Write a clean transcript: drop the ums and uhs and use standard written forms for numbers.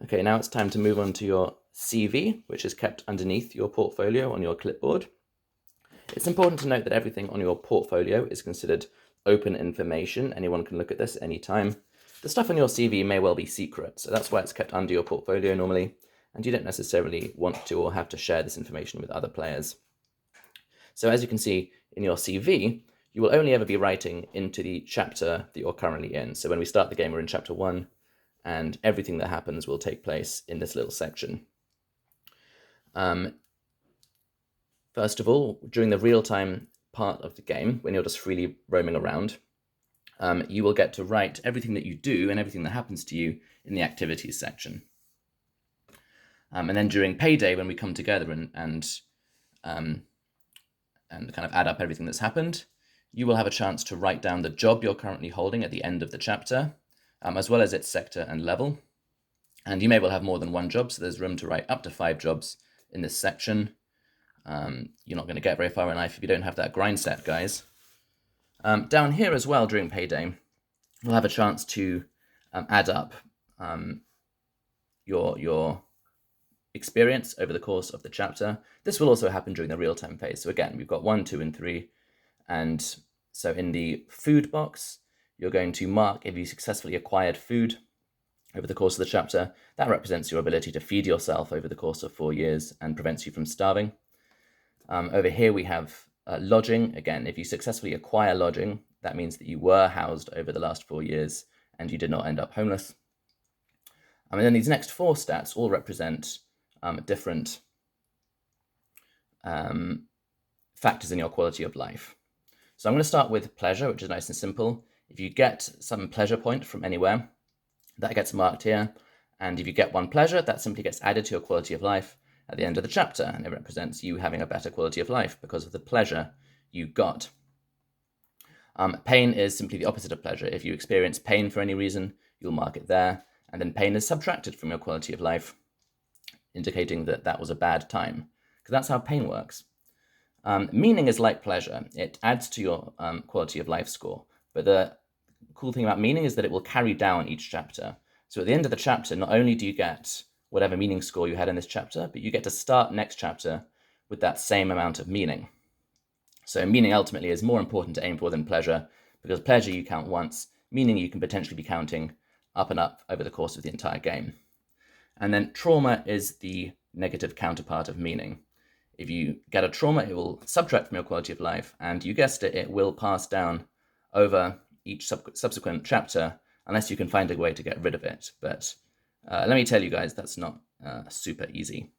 Okay, now it's time to move on to your CV, which is kept underneath your portfolio on your clipboard. It's important to note that everything on your portfolio is considered open information. Anyone can look at this at any time. The stuff on your CV may well be secret, so that's why it's kept under your portfolio normally, and you don't necessarily want to or have to share this information with other players. So as you can see in your CV, you will only ever be writing into the chapter that you're currently in. So when we start the game, we're in chapter 1, and everything that happens will take place in this little section. First of all, during the real-time part of the game, when you're just freely roaming around, you will get to write everything that you do and everything that happens to you in the activities section. And then during payday, when we come together and kind of add up everything that's happened, you will have a chance to write down the job you're currently holding at the end of the chapter, as well as its sector and level. And you may well have more than one job, so there's room to write up to 5 jobs in this section. You're not going to get very far in life if you don't have that grind set, guys. Down here as well, during payday, you'll have a chance to add up your experience over the course of the chapter. This will also happen during the real-time phase. So again, we've got 1, 2, and 3. And so in the food box, you're going to mark if you successfully acquired food over the course of the chapter. That represents your ability to feed yourself over the course of 4 years and prevents you from starving. Over here we have lodging. Again, if you successfully acquire lodging, that means that you were housed over the last 4 years and you did not end up homeless. And then these next 4 stats all represent different factors in your quality of life. So I'm going to start with pleasure, which is nice and simple. If you get some pleasure point from anywhere, that gets marked here. And if you get 1 pleasure, that simply gets added to your quality of life at the end of the chapter, and it represents you having a better quality of life because of the pleasure you got. Pain is simply the opposite of pleasure. If you experience pain for any reason, you'll mark it there, and then pain is subtracted from your quality of life, indicating that that was a bad time, because that's how pain works. Meaning is like pleasure. It adds to your quality of life score, but the cool thing about meaning is that it will carry down each chapter. So at the end of the chapter, not only do you get whatever meaning score you had in this chapter, but you get to start next chapter with that same amount of meaning. So meaning ultimately is more important to aim for than pleasure, because pleasure you count once, meaning you can potentially be counting up and up over the course of the entire game. And then trauma is the negative counterpart of meaning. If you get a trauma, it will subtract from your quality of life, and you guessed it, it will pass down over each subsequent chapter, unless you can find a way to get rid of it. But let me tell you guys, that's not super easy.